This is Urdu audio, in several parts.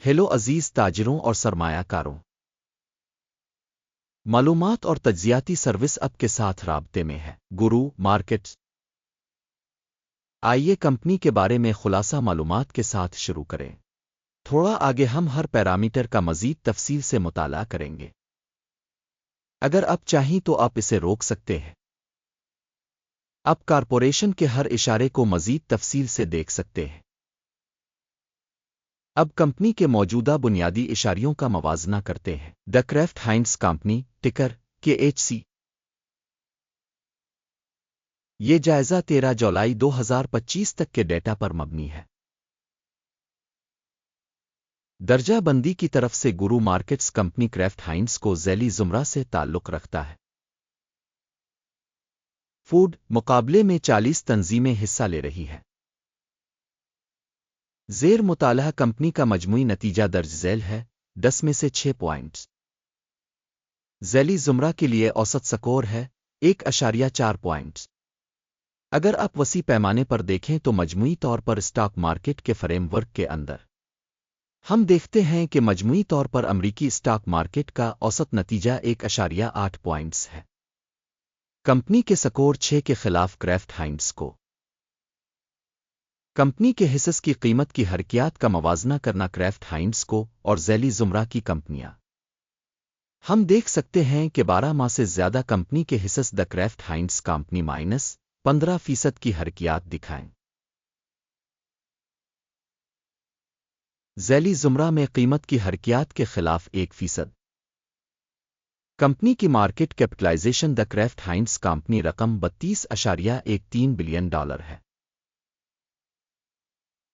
ہیلو عزیز تاجروں اور سرمایہ کاروں، معلومات اور تجزیاتی سروس اب کے ساتھ رابطے میں ہے۔ گرو مارکیٹس، آئیے کمپنی کے بارے میں خلاصہ معلومات کے ساتھ شروع کریں۔ تھوڑا آگے ہم ہر پیرامیٹر کا مزید تفصیل سے مطالعہ کریں گے۔ اگر آپ چاہیں تو آپ اسے روک سکتے ہیں۔ آپ کارپوریشن کے ہر اشارے کو مزید تفصیل سے دیکھ سکتے ہیں۔ اب کمپنی کے موجودہ بنیادی اشاریوں کا موازنہ کرتے ہیں۔ دی کرافٹ ہائنز کمپنی، ٹکر KHC۔ یہ جائزہ 13 جولائی 2025 تک کے ڈیٹا پر مبنی ہے۔ درجہ بندی کی طرف سے گرو مارکیٹس کمپنی کرافٹ ہائنز کو ذیلی زمرہ سے تعلق رکھتا ہے۔ فوڈ مقابلے میں 40 تنظیمیں حصہ لے رہی ہیں۔ زیر مطالعہ کمپنی کا مجموعی نتیجہ درج ذیل ہے، 10 میں سے 6 پوائنٹس۔ ذیلی زمرہ کے لیے اوسط سکور ہے 1.4 پوائنٹس۔ اگر آپ وسیع پیمانے پر دیکھیں تو مجموعی طور پر اسٹاک مارکیٹ کے فریم ورک کے اندر ہم دیکھتے ہیں کہ مجموعی طور پر امریکی اسٹاک مارکیٹ کا اوسط نتیجہ 1.8 پوائنٹس ہے۔ کمپنی کے سکور 6 کے خلاف کرافٹ ہائنز کو کمپنی کے حصص کی قیمت کی حرکیات کا موازنہ کرنا کرافٹ ہائنز کو اور ذیلی زمرہ کی کمپنیاں ہم دیکھ سکتے ہیں کہ 12 ماہ سے زیادہ کمپنی کے حصص دی کرافٹ ہائنز کمپنی -15% کی حرکیات دکھائیں۔ ذیلی زمرہ میں قیمت کی حرکیات کے خلاف 1%۔ کمپنی کی مارکیٹ کیپٹلائزیشن دی کرافٹ ہائنز کمپنی رقم $32.13 بلین ہے۔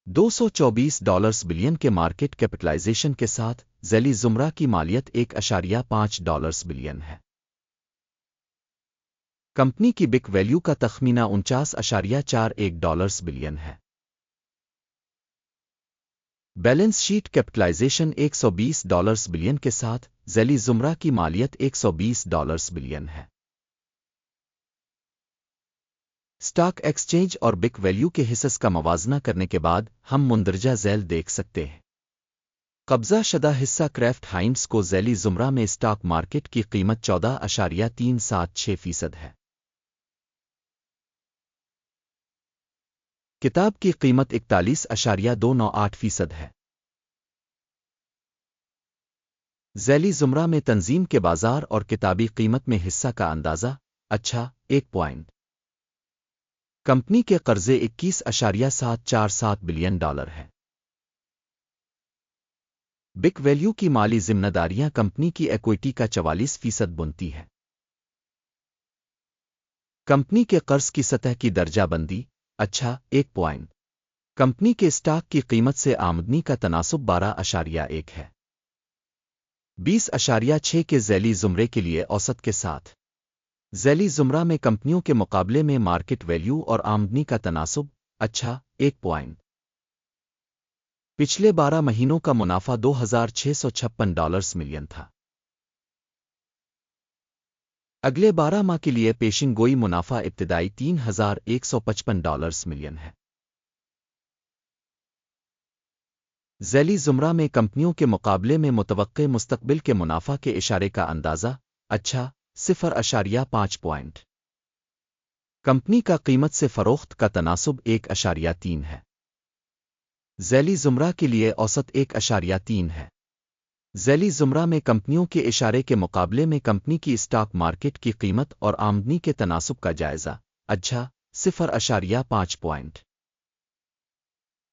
$224 بلین کے مارکیٹ کیپٹلائزیشن کے ساتھ ذیلی زمرہ کی مالیت $1.5 بلین ہے۔ کمپنی کی بک ویلیو کا تخمینہ $49.41 بلین ہے۔ بیلنس شیٹ کیپٹلائزیشن $120 بلین کے ساتھ ذیلی زمرہ کی مالیت $120 بلین ہے۔ اسٹاک ایکسچینج اور بک ویلیو کے حصص کا موازنہ کرنے کے بعد ہم مندرجہ ذیل دیکھ سکتے ہیں۔ قبضہ شدہ حصہ کرافٹ ہائنز کو ذیلی زمرہ میں اسٹاک مارکیٹ کی قیمت 14.376% ہے۔ کتاب کی قیمت 41.298% ہے۔ ذیلی زمرہ میں تنظیم کے بازار اور کتابی قیمت میں حصہ کا اندازہ 1 پوائنٹ۔ کمپنی کے قرضے $21.747 بلین ہے۔ بک ویلیو کی مالی ذمہ داریاں کمپنی کی ایکوئٹی کا 44% بنتی ہے۔ کمپنی کے قرض کی سطح کی درجہ بندی 1 پوائنٹ۔ کمپنی کے اسٹاک کی قیمت سے آمدنی کا تناسب 12.1 ہے۔ 20.6 کے ذیلی زمرے کے لیے اوسط کے ساتھ ذیلی زمرہ میں کمپنیوں کے مقابلے میں مارکیٹ ویلیو اور آمدنی کا تناسب 1 پوائنٹ۔ پچھلے 12 مہینوں کا منافع $2,656 ملین تھا۔ اگلے 12 ماہ کے لیے پیشن گوئی منافع ابتدائی $3,155 ملین ہے۔ ذیلی زمرہ میں کمپنیوں کے مقابلے میں متوقع مستقبل کے منافع کے اشارے کا اندازہ 0.5 پوائنٹ۔ کمپنی کا قیمت سے فروخت کا تناسب 1.3 ہے۔ ذیلی زمرہ کے لیے اوسط 1.3 ہے۔ ذیلی زمرہ میں کمپنیوں کے اشارے کے مقابلے میں کمپنی کی اسٹاک مارکیٹ کی قیمت اور آمدنی کے تناسب کا جائزہ 0.5 پوائنٹ۔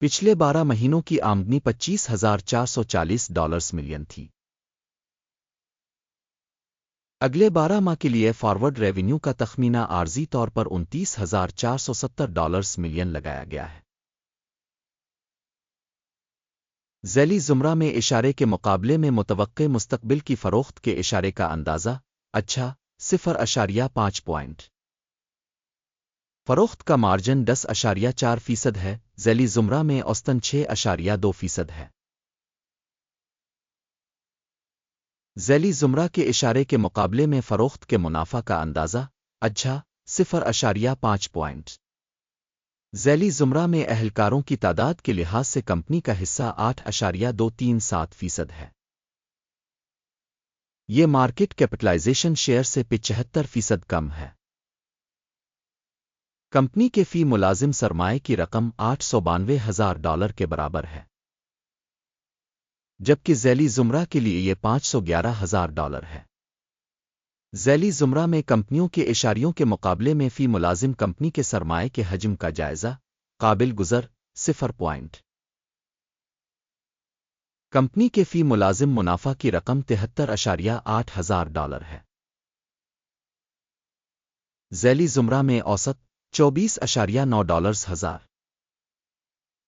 پچھلے 12 مہینوں کی آمدنی $25,440 ملین تھی۔ اگلے 12 ماہ کے لیے فارورڈ ریونیو کا تخمینہ عارضی طور پر $29,470 ملین لگایا گیا ہے۔ ذیلی زمرہ میں اشارے کے مقابلے میں متوقع مستقبل کی فروخت کے اشارے کا اندازہ 0.5 پوائنٹ۔ فروخت کا مارجن 10.4% ہے۔ ذیلی زمرہ میں اوسطاً 6.2% ہے۔ ذیلی زمرہ کے اشارے کے مقابلے میں فروخت کے منافع کا اندازہ 0.5 پوائنٹ۔ ذیلی زمرہ میں اہلکاروں کی تعداد کے لحاظ سے کمپنی کا حصہ 8.237% ہے۔ یہ مارکیٹ کیپٹلائزیشن شیئر سے 75% کم ہے۔ کمپنی کے فی ملازم سرمائے کی رقم $892,000 کے برابر ہے، جبکہ ذیلی زمرہ کے لیے یہ $511,000 ہے۔ ذیلی زمرہ میں کمپنیوں کے اشاریوں کے مقابلے میں فی ملازم کمپنی کے سرمائے کے حجم کا جائزہ قابل گزر 0 کمپنی کے فی ملازم منافع کی رقم $73,800 ہے۔ ذیلی زمرہ میں اوسط $24.9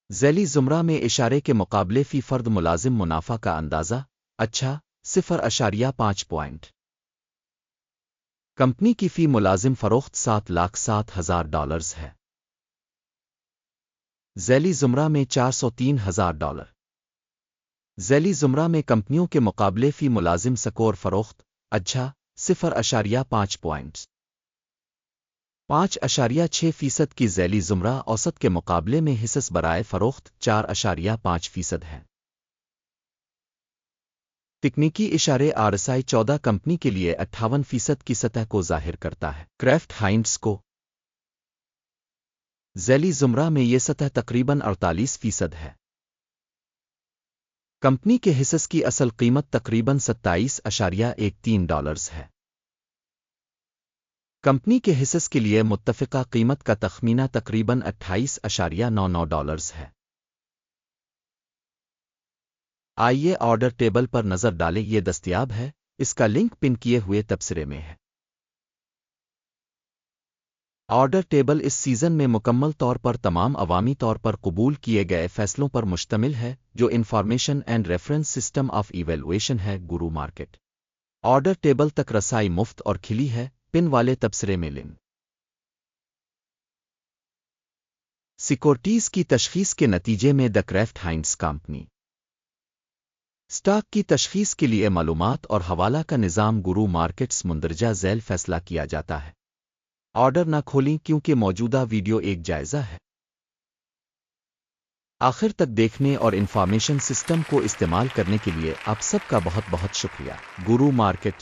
ذیلی زمرہ میں اشارے کے مقابلے فی فرد ملازم منافع کا اندازہ 0.5 کمپنی کی فی ملازم فروخت $7,07,000 ہے۔ ذیلی زمرہ میں $403,000 ذیلی زمرہ میں کمپنیوں کے مقابلے فی ملازم سکور فروخت 0.5 5.6% کی ذیلی زمرہ اوسط کے مقابلے میں حصص برائے فروخت 4.5% ہے۔ تکنیکی اشارے RSI 14 کمپنی کے لیے 58% کی سطح کو ظاہر کرتا ہے۔ کرافٹ ہائنز کو ذیلی زمرہ میں یہ سطح تقریباً 48% ہے۔ کمپنی کے حصص کی اصل قیمت تقریباً $27.13 ہے۔ کمپنی کے حصص کے لیے متفقہ قیمت کا تخمینہ تقریباً $28.99 ہے۔ آئیے آرڈر ٹیبل پر نظر ڈالیں، یہ دستیاب ہے، اس کا لنک پن کیے ہوئے تبصرے میں ہے۔ آرڈر ٹیبل اس سیزن میں مکمل طور پر تمام عوامی طور پر قبول کیے گئے فیصلوں پر مشتمل ہے جو information and reference system of evaluation ہے۔ گورو مارکیٹ آرڈر ٹیبل تک رسائی مفت اور کھلی ہے، پن والے تبصرے میں لنک۔ سیکورٹیز کی تشخیص کے نتیجے میں دی کرافٹ ہائنز کمپنی اسٹاک کی تشخیص کے لیے معلومات اور حوالہ کا نظام گورو مارکیٹس مندرجہ ذیل فیصلہ کیا جاتا ہے۔ آرڈر نہ کھولیں کیونکہ موجودہ ویڈیو ایک جائزہ ہے۔ آخر تک دیکھنے اور انفارمیشن سسٹم کو استعمال کرنے کے لیے آپ سب کا بہت بہت شکریہ۔ گورو مارکیٹ